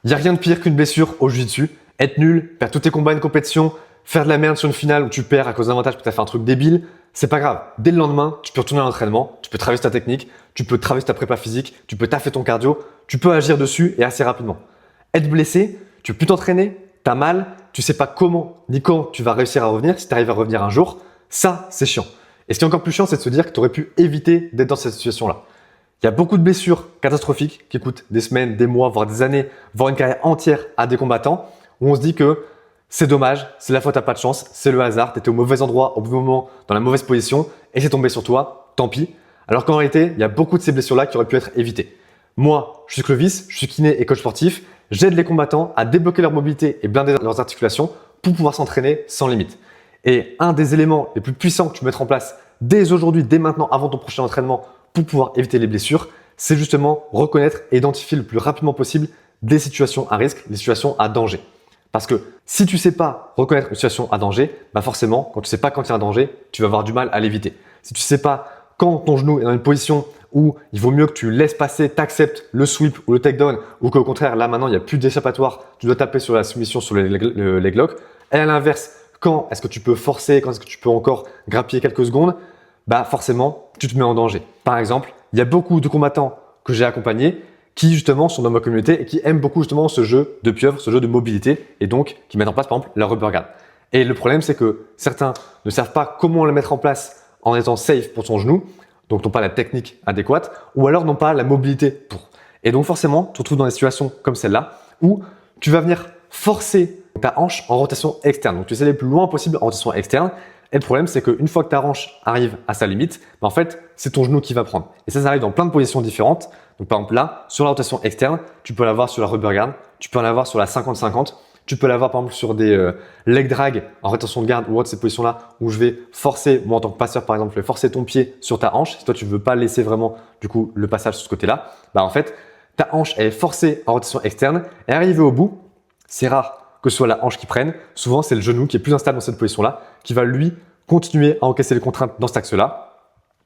Il n'y a rien de pire qu'une blessure au jiu-jitsu. Être nul, perdre tous tes combats à une compétition, faire de la merde sur une finale où tu perds à cause d'un avantage parce que tu as fait un truc débile, c'est pas grave. Dès le lendemain, tu peux retourner à l'entraînement, tu peux travailler ta technique, tu peux travailler ta prépa physique, tu peux taffer ton cardio, tu peux agir dessus et assez rapidement. Être blessé, tu peux plus t'entraîner, tu as mal, tu sais pas comment ni quand tu vas réussir à revenir, si tu arrives à revenir un jour, ça c'est chiant. Et ce qui est encore plus chiant, c'est de se dire que tu aurais pu éviter d'être dans cette situation-là. Il y a beaucoup de blessures catastrophiques qui coûtent des semaines, des mois, voire des années, voire une carrière entière à des combattants où on se dit que c'est dommage, c'est la faute à pas de chance, c'est le hasard, tu étais au mauvais endroit, au mauvais moment, dans la mauvaise position et c'est tombé sur toi, tant pis. Alors qu'en réalité, il y a beaucoup de ces blessures-là qui auraient pu être évitées. Moi, je suis Clovis, je suis kiné et coach sportif, j'aide les combattants à débloquer leur mobilité et blinder leurs articulations pour pouvoir s'entraîner sans limite. Et un des éléments les plus puissants que tu peux mettre en place dès aujourd'hui, dès maintenant, avant ton prochain entraînement, pour pouvoir éviter les blessures, c'est justement reconnaître et identifier le plus rapidement possible des situations à risque, des situations à danger. Parce que si tu ne sais pas reconnaître une situation à danger, bah forcément, quand tu ne sais pas quand il y a un danger, tu vas avoir du mal à l'éviter. Si tu ne sais pas quand ton genou est dans une position où il vaut mieux que tu laisses passer, t'acceptes le sweep ou le takedown, ou qu'au contraire, là maintenant, il n'y a plus d'échappatoire, tu dois taper sur la soumission, sur le leg lock. Et à l'inverse, quand est-ce que tu peux forcer, quand est-ce que tu peux encore grappiller quelques secondes, bah forcément, tu te mets en danger. Par exemple, il y a beaucoup de combattants que j'ai accompagnés qui justement sont dans ma communauté et qui aiment beaucoup justement ce jeu de pieuvre, ce jeu de mobilité et donc qui mettent en place par exemple la rubber guard. Et le problème, c'est que certains ne savent pas comment la mettre en place en étant safe pour son genou, donc n'ont pas la technique adéquate ou alors n'ont pas la mobilité pour. Et donc forcément, tu te retrouves dans des situations comme celle-là où tu vas venir forcer ta hanche en rotation externe. Donc tu essaies d'aller le plus loin possible en rotation externe. Et le problème, c'est qu'une fois que ta hanche arrive à sa limite, bah en fait, c'est ton genou qui va prendre. Et ça arrive dans plein de positions différentes. Donc par exemple là, sur la rotation externe, tu peux l'avoir sur la rubber guard, tu peux l'avoir sur la 50-50, tu peux l'avoir par exemple sur des leg drag en rétention de garde ou autre ces positions-là où je vais forcer, moi en tant que passeur par exemple, je vais forcer ton pied sur ta hanche. Si toi tu veux pas laisser vraiment du coup le passage sur ce côté-là, bah en fait, ta hanche elle est forcée en rotation externe et arrivé au bout, c'est rare que ce soit la hanche qui prenne, souvent c'est le genou qui est plus instable dans cette position-là, qui va lui continuer à encaisser les contraintes dans cet axe-là,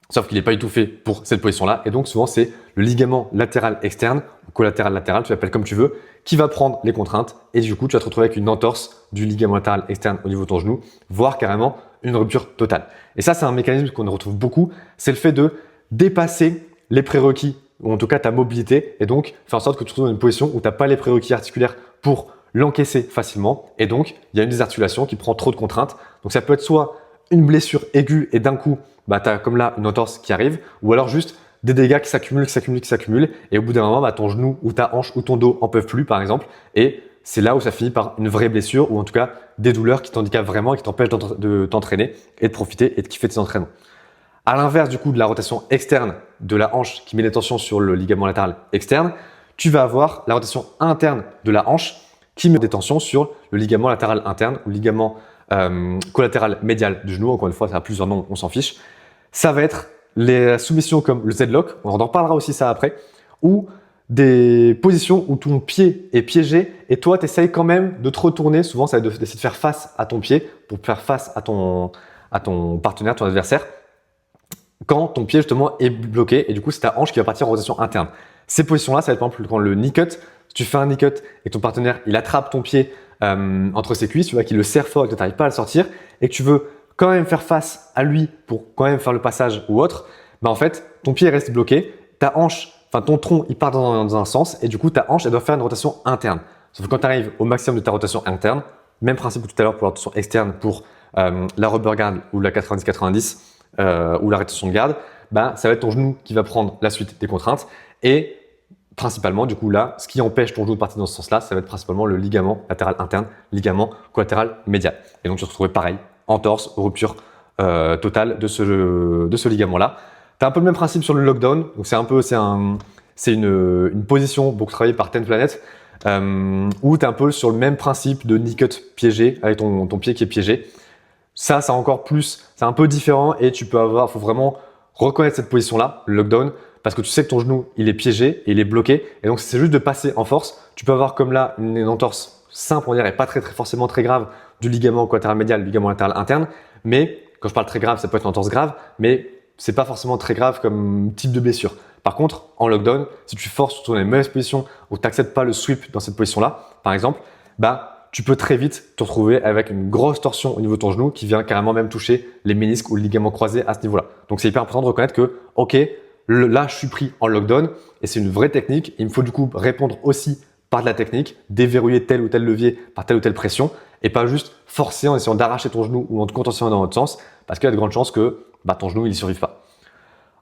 sauf qu'il n'est pas du tout fait pour cette position-là, et donc souvent c'est le ligament latéral externe, ou collatéral latéral, tu l'appelles comme tu veux, qui va prendre les contraintes, et du coup tu vas te retrouver avec une entorse du ligament latéral externe au niveau de ton genou, voire carrément une rupture totale. Et ça c'est un mécanisme qu'on retrouve beaucoup, c'est le fait de dépasser les prérequis, ou en tout cas ta mobilité, et donc faire en sorte que tu te retrouves dans une position où tu n'as pas les prérequis articulaires pour l'encaisser facilement et donc il y a une désarticulation qui prend trop de contraintes. Donc ça peut être soit une blessure aiguë et d'un coup, bah, tu as comme là une entorse qui arrive ou alors juste des dégâts qui s'accumulent et au bout d'un moment, bah, ton genou ou ta hanche ou ton dos en peuvent plus par exemple et c'est là où ça finit par une vraie blessure ou en tout cas des douleurs qui t'handicapent vraiment et qui t'empêchent de t'entraîner et de profiter et de kiffer tes entraînements. À l'inverse du coup de la rotation externe de la hanche qui met les tensions sur le ligament latéral externe, tu vas avoir la rotation interne de la hanche qui met des tensions sur le ligament latéral interne ou ligament collatéral médial du genou. Encore une fois, ça a plusieurs noms, on s'en fiche. Ça va être les soumissions comme le Z-lock, on en reparlera aussi ça après, ou des positions où ton pied est piégé et toi, tu essayes quand même de te retourner. Souvent, ça va être d'essayer de faire face à ton pied pour faire face à ton partenaire, ton adversaire, quand ton pied justement est bloqué et du coup, c'est ta hanche qui va partir en rotation interne. Ces positions-là, ça va être par exemple quand le knee cut, si tu fais un knee cut et que ton partenaire il attrape ton pied entre ses cuisses, tu vois qu'il le serre fort et que tu n'arrives pas à le sortir et que tu veux quand même faire face à lui pour quand même faire le passage ou autre, bah en fait ton pied reste bloqué, ta hanche, enfin ton tronc il part dans un sens et du coup ta hanche elle doit faire une rotation interne. Sauf que quand tu arrives au maximum de ta rotation interne, même principe que tout à l'heure pour la rotation externe pour la rubber guard ou la 90-90 ou la rétention de garde, bah ça va être ton genou qui va prendre la suite des contraintes et principalement, du coup, là, ce qui empêche ton genou de partir dans ce sens-là, ça va être principalement le ligament latéral interne, ligament collatéral médial. Et donc, tu te retrouves pareil, entorse, rupture totale de ce ligament-là. Tu as un peu le même principe sur le lockdown. Donc, c'est une position beaucoup travaillée par Ten Planet où tu es un peu sur le même principe de knee cut piégé avec ton pied qui est piégé. Ça, c'est encore plus, c'est un peu différent et il faut vraiment reconnaître cette position-là, le lockdown, parce que tu sais que ton genou, il est piégé et il est bloqué. Et donc, c'est juste de passer en force. Tu peux avoir comme là une entorse simple, on dirait, pas forcément très grave du ligament collatéral médial, du ligament latéral interne. Mais quand je parle très grave, ça peut être une entorse grave, mais c'est pas forcément très grave comme type de blessure. Par contre, en lockdown, si tu forces surtout dans les mauvaises positions ou tu n'acceptes pas le sweep dans cette position-là, par exemple, tu peux très vite te retrouver avec une grosse torsion au niveau de ton genou qui vient carrément même toucher les ménisques ou les ligaments croisés à ce niveau-là. Donc, c'est hyper important de reconnaître que, ok, là, je suis pris en lockdown et c'est une vraie technique. Il me faut du coup répondre aussi par de la technique, déverrouiller tel ou tel levier par telle ou telle pression et pas juste forcer en essayant d'arracher ton genou ou en te contentionnant dans l'autre sens parce qu'il y a de grandes chances que ton genou il ne survive pas.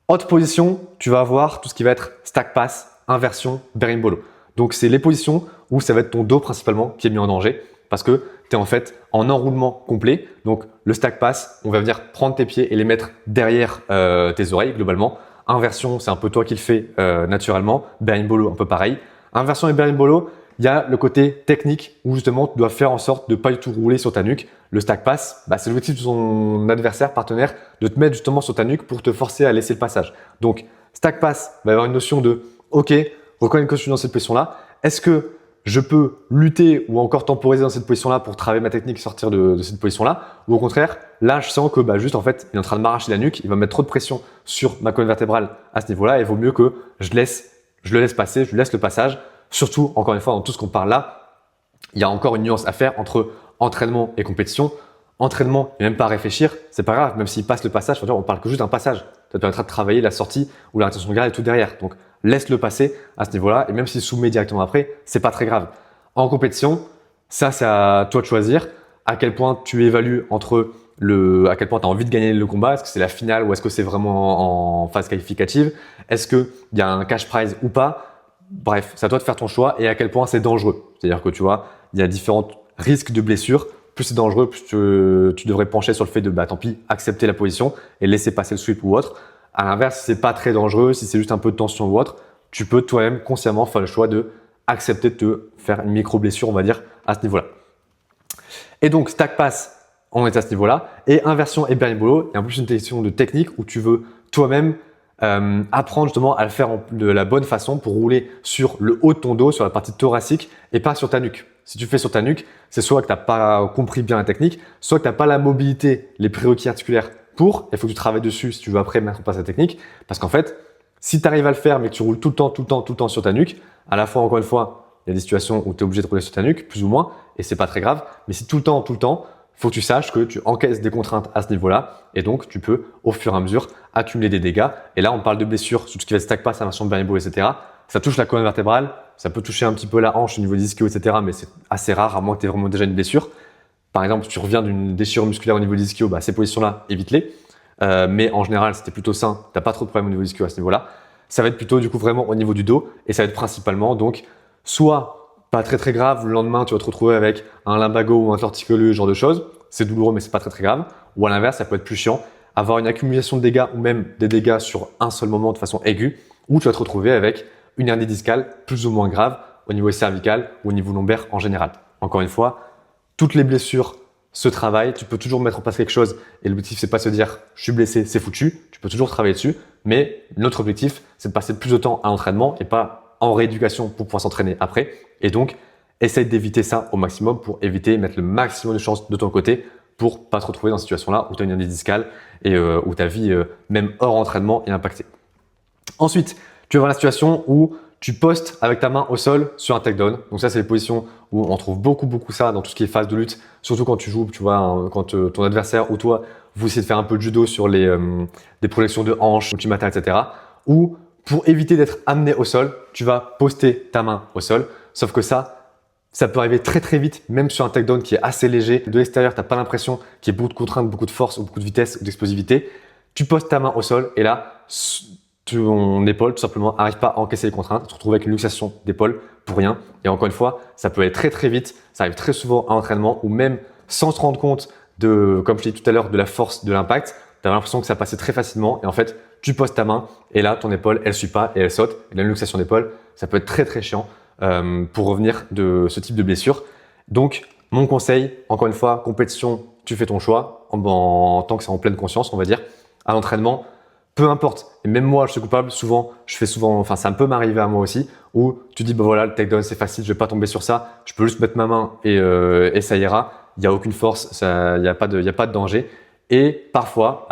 Autre position, tu vas avoir tout ce qui va être stack pass, inversion, berimbolo. Donc, c'est les positions où ça va être ton dos principalement qui est mis en danger parce que tu es en fait en enroulement complet. Donc, le stack pass, on va venir prendre tes pieds et les mettre derrière tes oreilles globalement. Inversion, c'est un peu toi qui le fais naturellement. Berimbolo, un peu pareil. Inversion et berimbolo, il y a le côté technique où justement tu dois faire en sorte de ne pas du tout rouler sur ta nuque. Le stack pass, c'est l'objectif de ton adversaire, partenaire, de te mettre justement sur ta nuque pour te forcer à laisser le passage. Donc, stack pass va avoir une notion de ok, reconnaître que je suis dans cette position-là. Est-ce que je peux lutter ou encore temporiser dans cette position-là pour travailler ma technique et sortir de cette position-là? Ou au contraire, là, je sens que juste en fait, il est en train de m'arracher la nuque, il va mettre trop de pression sur ma colonne vertébrale à ce niveau-là et il vaut mieux que je le laisse passer, je lui laisse le passage. Surtout, encore une fois, dans tout ce qu'on parle là, il y a encore une nuance à faire entre entraînement et compétition. Entraînement, et même pas à réfléchir, c'est pas grave, même s'il passe le passage, on parle que juste d'un passage. Ça te permettra de travailler la sortie ou la rétention de garde et tout derrière. Donc, laisse-le passer à ce niveau-là et même s'il soumet directement après, c'est pas très grave. En compétition, ça, c'est à toi de choisir à quel point tu évalues à quel point tu as envie de gagner le combat. Est-ce que c'est la finale ou est-ce que c'est vraiment en phase qualificative? Est-ce qu'il y a un cash prize ou pas? Bref, c'est à toi de faire ton choix et à quel point c'est dangereux. C'est-à-dire que tu vois, il y a différents risques de blessures. Plus c'est dangereux, plus tu devrais pencher sur le fait de, tant pis, accepter la position et laisser passer le sweep ou autre. À l'inverse, si c'est pas très dangereux, si c'est juste un peu de tension ou autre, tu peux toi-même consciemment faire le choix de accepter de te faire une micro-blessure, on va dire, à ce niveau-là. Et donc, stack pass, on est à ce niveau-là. Et inversion et berimbolo, il y a en plus une question de technique où tu veux toi-même apprendre justement à le faire de la bonne façon pour rouler sur le haut de ton dos, sur la partie thoracique et pas sur ta nuque. Si tu fais sur ta nuque, c'est soit que tu n'as pas compris bien la technique, soit que tu n'as pas la mobilité, les prérequis articulaires pour, il faut que tu travailles dessus si tu veux après mettre en place la technique. Parce qu'en fait, si tu arrives à le faire mais que tu roules tout le temps sur ta nuque, à la fois, encore une fois, il y a des situations où tu es obligé de rouler sur ta nuque, plus ou moins, et c'est pas très grave. Mais si tout le temps, faut que tu saches que tu encaisses des contraintes à ce niveau-là et donc tu peux au fur et à mesure accumuler des dégâts. Et là, on parle de blessures sur tout ce qui va être stack pass, inversion de berimbolo, etc. Ça touche la colonne vertébrale, ça peut toucher un petit peu la hanche au niveau des ischio, etc. Mais c'est assez rare, à moins que tu aies vraiment déjà une blessure. Par exemple, si tu reviens d'une déchirure musculaire au niveau des ischio, ces positions-là, évite-les. Mais en général, si tu es plutôt sain, tu n'as pas trop de problèmes au niveau des ischio à ce niveau-là. Ça va être plutôt du coup vraiment au niveau du dos et ça va être principalement donc soit pas très grave, le lendemain tu vas te retrouver avec un lumbago ou un torticoleux, ce genre de choses. C'est douloureux mais c'est pas très grave. Ou à l'inverse, ça peut être plus chiant, avoir une accumulation de dégâts ou même des dégâts sur un seul moment de façon aiguë, où tu vas te retrouver avec une hernie discale plus ou moins grave au niveau cervical ou au niveau lombaire en général. Encore une fois, toutes les blessures se travaillent, tu peux toujours mettre en place quelque chose et l'objectif c'est pas se dire je suis blessé, c'est foutu, tu peux toujours travailler dessus, mais notre objectif c'est de passer plus de temps à l'entraînement et pas en rééducation pour pouvoir s'entraîner après. Et donc, essaye d'éviter ça au maximum pour éviter, mettre le maximum de chances de ton côté pour pas te retrouver dans cette situation-là où tu as une hernie discale et où ta vie, même hors entraînement, est impactée. Ensuite, tu vas avoir la situation où tu postes avec ta main au sol sur un takedown. Donc ça, c'est les positions où on trouve beaucoup ça dans tout ce qui est phase de lutte, surtout quand tu joues, tu vois, quand ton adversaire ou toi, vous essayez de faire un peu de judo sur des projections de hanches, ultimata, etc. Ou pour éviter d'être amené au sol, tu vas poster ta main au sol. Sauf que ça peut arriver très vite, même sur un takedown qui est assez léger. De l'extérieur, tu n'as pas l'impression qu'il y ait beaucoup de contraintes, beaucoup de force, ou beaucoup de vitesse ou d'explosivité. Tu postes ta main au sol et là, ton épaule, tout simplement, n'arrive pas à encaisser les contraintes. Tu te retrouves avec une luxation d'épaule pour rien. Et encore une fois, ça peut aller très vite. Ça arrive très souvent à l'entraînement ou même sans se rendre compte comme je t'ai dit tout à l'heure, de la force de l'impact. Tu as l'impression que ça passait très facilement et en fait, tu poses ta main et là, ton épaule, elle suit pas et elle saute. Et la luxation d'épaule, ça peut être très chiant pour revenir de ce type de blessure. Donc, mon conseil, encore une fois, compétition, tu fais ton choix en tant que c'est en pleine conscience, on va dire. À l'entraînement, peu importe. Et même moi, je suis coupable. Enfin, ça peut m'arriver à moi aussi, où tu dis, voilà, le takedown, c'est facile, je vais pas tomber sur ça. Je peux juste mettre ma main et ça ira. Il y a aucune force, il y a pas de danger. Et parfois,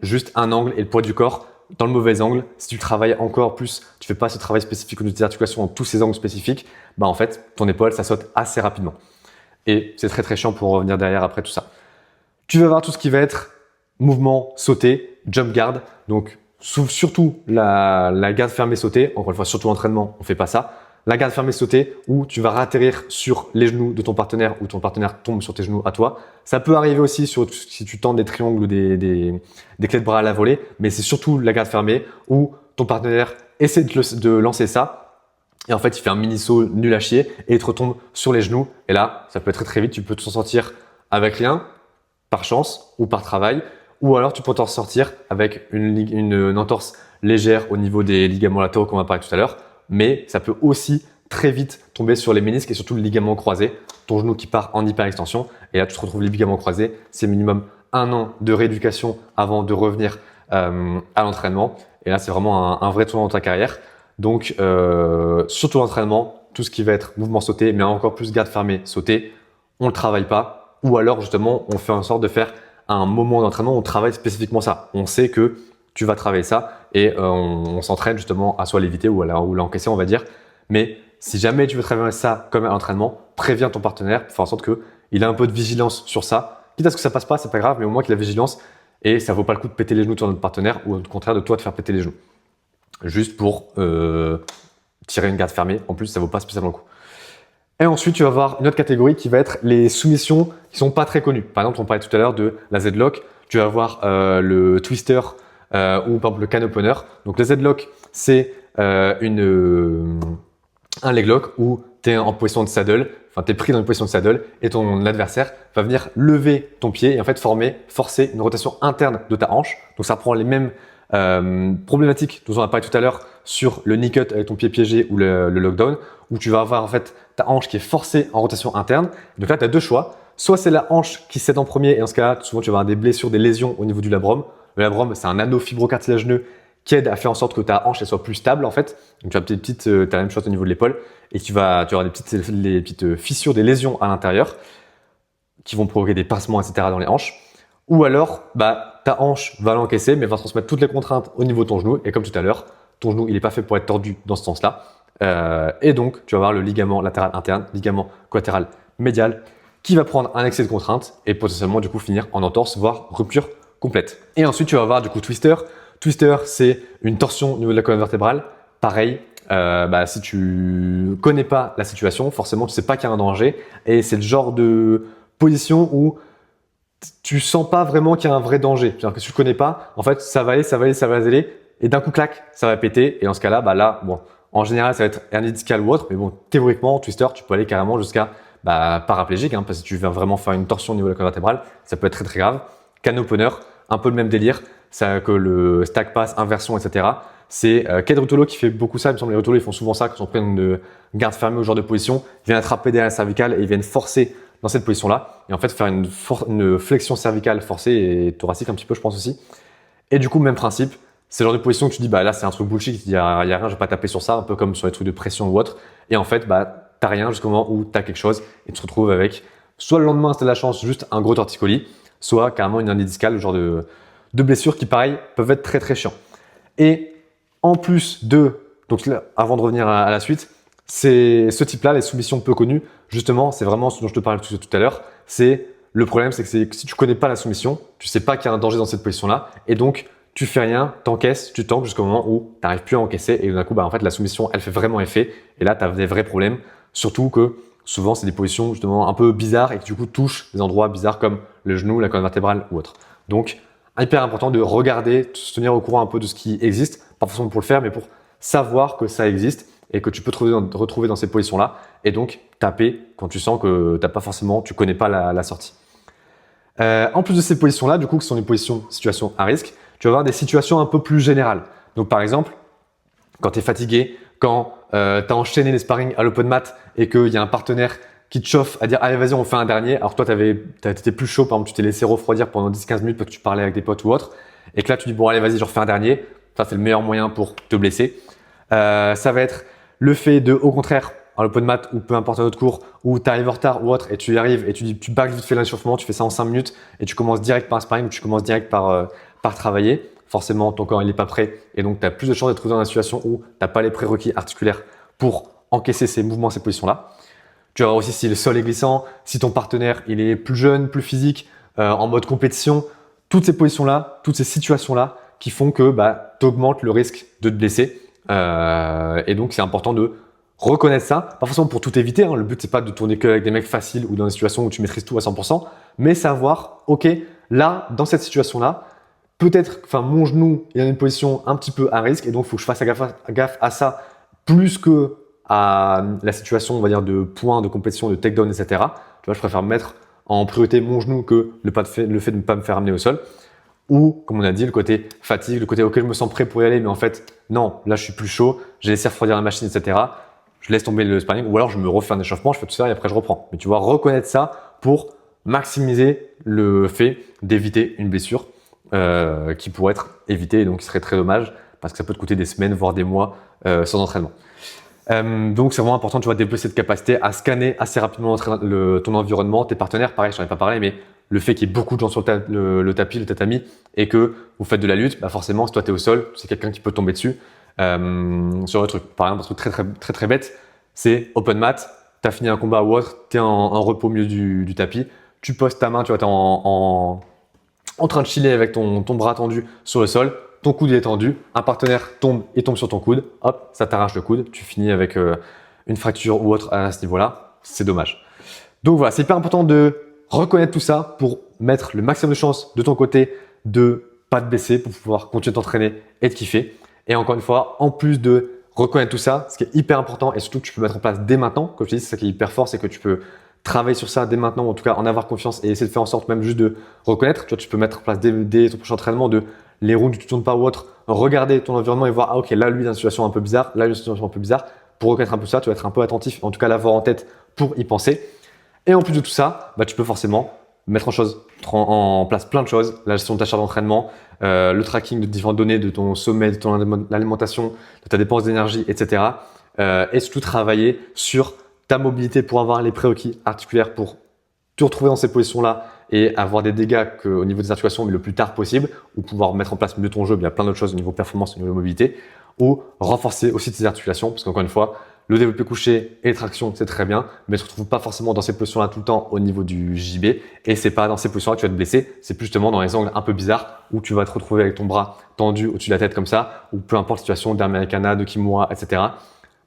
juste un angle et le poids du corps dans le mauvais angle, si tu travailles encore plus, tu fais pas ce travail spécifique au niveau des articulations dans tous ces angles spécifiques, bah en fait, ton épaule, ça saute assez rapidement. Et c'est très très chiant pour revenir derrière après tout ça. Tu vas voir tout ce qui va être mouvement sauté, jump guard. Donc, surtout la garde fermée sautée. Encore une fois, surtout l'entraînement, on fait pas ça. La garde fermée sautée où tu vas atterrir sur les genoux de ton partenaire ou ton partenaire tombe sur tes genoux à toi. Ça peut arriver aussi si tu tentes des triangles ou des clés de bras à la volée, mais c'est surtout la garde fermée où ton partenaire essaie de lancer ça. Et en fait, il fait un mini saut nul à chier et il te retombe sur les genoux. Et là, ça peut être très très vite. Tu peux t'en sortir avec rien, par chance ou par travail. Ou alors, tu peux t'en sortir avec une entorse légère au niveau des ligaments latéraux qu'on va parler tout à l'heure. Mais ça peut aussi très vite tomber sur les ménisques et surtout le ligament croisé, ton genou qui part en hyperextension. Et là, tu te retrouves les ligaments croisés. C'est minimum 1 an de rééducation avant de revenir à l'entraînement. Et là, c'est vraiment un vrai tournant dans ta carrière. Donc, surtout l'entraînement, tout ce qui va être mouvement sauté, mais encore plus garde fermée sauté, on ne le travaille pas. Ou alors, justement, on fait en sorte de faire un moment d'entraînement où on travaille spécifiquement ça. On sait que tu vas travailler ça et on s'entraîne justement à soit l'éviter ou l'encaisser, on va dire. Mais si jamais tu veux travailler ça comme à l'entraînement, préviens ton partenaire pour faire en sorte qu'il ait un peu de vigilance sur ça. Quitte à ce que ça passe pas, c'est pas grave, mais au moins qu'il a vigilance et ça vaut pas le coup de péter les genoux de notre partenaire ou au contraire de toi de faire péter les genoux. Juste pour tirer une garde fermée. En plus, ça vaut pas spécialement le coup. Et ensuite, tu vas avoir une autre catégorie qui va être les soumissions qui sont pas très connues. Par exemple, on parlait tout à l'heure de la Z-Lock. Tu vas avoir le Twister ou par exemple le Can Opener. Donc le Z-Lock, c'est un leg lock où tu es en position de saddle, enfin tu es pris dans une position de saddle et ton adversaire va venir lever ton pied et en fait forcer une rotation interne de ta hanche. Donc ça prend les mêmes problématiques dont on a parlé tout à l'heure sur le knee cut avec ton pied piégé ou le lockdown, où tu vas avoir en fait ta hanche qui est forcée en rotation interne. Donc là, tu as deux choix. Soit c'est la hanche qui cède en premier et dans ce cas-là, souvent tu vas avoir des blessures, des lésions au niveau du labrum. Le labrum, c'est un anneau fibrocartilagineux qui aide à faire en sorte que ta hanche elle soit plus stable en fait. Donc tu as la même chose au niveau de l'épaule et tu vas avoir des petites fissures, des lésions à l'intérieur qui vont provoquer des pincements, etc. dans les hanches. Ou alors, ta hanche va l'encaisser, mais va transmettre toutes les contraintes au niveau de ton genou. Et comme tout à l'heure, ton genou, il n'est pas fait pour être tordu dans ce sens-là. Et donc, tu vas avoir le ligament latéral interne, ligament collatéral médial, qui va prendre un excès de contraintes et potentiellement, du coup, finir en entorse, voire rupture complète. Et ensuite, tu vas avoir, du coup, twister. Twister, c'est une torsion au niveau de la colonne vertébrale. Pareil, si tu connais pas la situation, forcément, tu sais pas qu'il y a un danger. Et c'est le genre de position où tu sens pas vraiment qu'il y a un vrai danger. C'est-à-dire que si tu connais pas, en fait, ça va aller, et d'un coup, clac, ça va péter. Et dans ce cas-là, en général, ça va être hernie discale ou autre. Mais bon, théoriquement, twister, tu peux aller carrément jusqu'à paraplégique, parce que tu viens vraiment faire une torsion au niveau de la colonne vertébrale. Ça peut être très très grave. Can opener, un peu le même délire. Ça que le stack pass, inversion, etc. C'est Ked Rutolo qui fait beaucoup ça. Il me semble que les Rutolo, ils font souvent ça quand ils sont pris dans une garde fermée au genre de position. Ils viennent attraper derrière la cervicale et ils viennent forcer dans cette position-là. Et en fait, faire une flexion cervicale forcée et thoracique un petit peu, je pense aussi. Et du coup, même principe. C'est le genre de position que tu dis, là, c'est un truc bullshit. Il y a rien, je vais pas taper sur ça. Un peu comme sur les trucs de pression ou autre. Et en fait, t'as rien jusqu'au moment où t'as quelque chose et tu te retrouves avec soit le lendemain, c'était de la chance, juste un gros torticolis, soit carrément une hernie discale, le genre de blessures qui, pareil, peuvent être très très chiants. Et en plus donc là, avant de revenir à la suite, c'est ce type-là, les soumissions peu connues, justement, c'est vraiment ce dont je te parlais tout à l'heure. Le problème, c'est que si tu connais pas la soumission, tu sais pas qu'il y a un danger dans cette position-là, et donc tu fais rien, t'encaisses, tu tankes jusqu'au moment où tu n'arrives plus à encaisser, et d'un coup, en fait, la soumission, elle fait vraiment effet, et là, tu as des vrais problèmes, surtout que souvent, c'est des positions justement un peu bizarres et qui du coup touchent des endroits bizarres comme le genou, la colonne vertébrale ou autre. Donc, hyper important de regarder, de se tenir au courant un peu de ce qui existe, pas forcément pour le faire, mais pour savoir que ça existe et que tu peux te retrouver dans ces positions-là et donc taper quand tu sens que tu connais pas la sortie. En plus de ces positions-là, du coup, qui sont des situations à risque, tu vas avoir des situations un peu plus générales. Donc, par exemple, quand tu es fatigué, quand tu as enchaîné les sparring à l'open mat et qu'il y a un partenaire qui te chauffe à dire allez vas-y on fait un dernier, alors toi t'étais plus chaud, par exemple tu t'es laissé refroidir pendant 10-15 minutes parce que tu parlais avec des potes ou autre, et que là tu dis bon allez vas-y je refais un dernier, ça c'est le meilleur moyen pour te blesser. Ça va être le fait de, au contraire, à l'open mat ou peu importe un autre cours, où tu arrives en retard ou autre et tu y arrives et tu bagues vite fait l'échauffement, tu fais ça en 5 minutes et tu commences direct par un sparring ou tu commences direct par travailler. forcément ton corps il n'est pas prêt et donc tu as plus de chances d'être dans une situation où tu n'as pas les prérequis articulaires pour encaisser ces mouvements, ces positions-là. Tu vas voir aussi si le sol est glissant, si ton partenaire il est plus jeune, plus physique, en mode compétition. Toutes ces positions-là, toutes ces situations-là qui font que tu augmentes le risque de te blesser. Et donc, c'est important de reconnaître ça. Pas forcément pour tout éviter. Le but, c'est pas de tourner que avec des mecs faciles ou dans des situations où tu maîtrises tout à 100%. Mais savoir, OK, là, dans cette situation-là, peut-être, mon genou est dans une position un petit peu à risque. Et donc, il faut que je fasse gaffe à ça plus que à la situation, on va dire, de points, de compétition, de takedown, etc. Tu vois, je préfère mettre en priorité mon genou que le fait de ne pas me faire amener au sol. Ou, comme on a dit, le côté fatigue, le côté « ok, je me sens prêt pour y aller, mais en fait, non, là, je suis plus chaud, j'ai laissé refroidir la machine, etc. » Je laisse tomber le sparring ou alors je me refais un échauffement, je fais tout ça et après je reprends. Mais tu vois, reconnaître ça pour maximiser le fait d'éviter une blessure qui pourrait être évitée et donc qui serait très dommage parce que ça peut te coûter des semaines, voire des mois sans entraînement. Donc, c'est vraiment important, tu vois, de développer cette capacité à scanner assez rapidement ton environnement, tes partenaires. Pareil, je n'en ai pas parlé, mais le fait qu'il y ait beaucoup de gens sur le tapis, le tatami, et que vous faites de la lutte, forcément, si toi, tu es au sol, c'est quelqu'un qui peut tomber dessus. Sur le truc, par exemple, un truc très bête, c'est open mat, tu as fini un combat ou autre, tu es en repos au milieu du tapis, tu poses ta main, tu vois, tu es en train de chiller avec ton bras tendu sur le sol, ton coude est tendu, un partenaire tombe sur ton coude, hop, ça t'arrache le coude, tu finis avec une fracture ou autre à ce niveau-là, c'est dommage. Donc voilà, c'est hyper important de reconnaître tout ça pour mettre le maximum de chances de ton côté de pas te blesser, pour pouvoir continuer de t'entraîner et de kiffer. Et encore une fois, en plus de reconnaître tout ça, ce qui est hyper important et surtout que tu peux mettre en place dès maintenant, comme je te dis, c'est ça qui est hyper fort, c'est que tu peux travailler sur ça dès maintenant, ou en tout cas en avoir confiance et essayer de faire en sorte même juste de reconnaître. Tu vois, tu peux mettre en place dès ton prochain entraînement de les rounds, tu ne tournes pas ou autre, regarder ton environnement et voir, ah ok, là lui, il est dans une situation un peu bizarre, là, il est dans une situation un peu bizarre. Pour reconnaître un peu ça, tu vas être un peu attentif, en tout cas l'avoir en tête pour y penser. Et en plus de tout ça, tu peux forcément mettre en place plein de choses, la gestion de ta charge d'entraînement, le tracking de différentes données de ton sommeil, de ton alimentation, de ta dépense d'énergie, etc. Et surtout travailler sur ta mobilité pour avoir les prérequis articulaires pour te retrouver dans ces positions-là et avoir des dégâts au niveau des articulations mais le plus tard possible, ou pouvoir mettre en place mieux ton jeu. Il y a plein d'autres choses au niveau performance, au niveau mobilité, ou renforcer aussi tes articulations, parce qu'encore une fois, le développé couché et les tractions, c'est très bien, mais tu ne te retrouves pas forcément dans ces positions-là tout le temps au niveau du JB, et c'est pas dans ces positions-là que tu vas te blesser, c'est plus justement dans les angles un peu bizarres où tu vas te retrouver avec ton bras tendu au-dessus de la tête comme ça, ou peu importe la situation d'Americana, de Kimura, etc.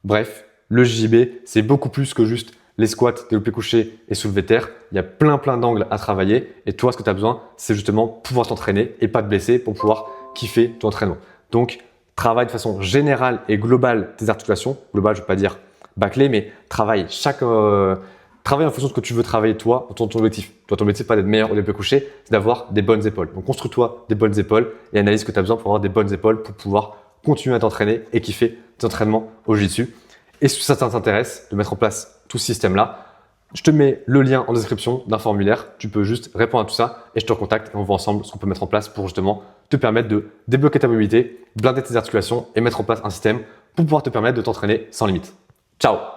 Bref, le JB, c'est beaucoup plus que juste les squats, développé couché et soulevé terre. Il y a plein d'angles à travailler, et toi, ce que tu as besoin, c'est justement pouvoir t'entraîner et pas te blesser pour pouvoir kiffer ton entraînement. Donc, travaille de façon générale et globale tes articulations. Global, je ne veux pas dire bâclé, mais travaille en fonction de ce que tu veux travailler toi, ton objectif. Toi, ton objectif, pas d'être meilleur au développé couché, c'est d'avoir des bonnes épaules. Donc, construis-toi des bonnes épaules et analyse ce que tu as besoin pour avoir des bonnes épaules pour pouvoir continuer à t'entraîner et kiffer tes entraînements au jiu-jitsu. Et si ça t'intéresse de mettre en place tout ce système-là, je te mets le lien en description d'un formulaire. Tu peux juste répondre à tout ça et je te recontacte et on voit ensemble ce qu'on peut mettre en place pour justement te permettre de débloquer ta mobilité, blinder tes articulations et mettre en place un système pour pouvoir te permettre de t'entraîner sans limite. Ciao!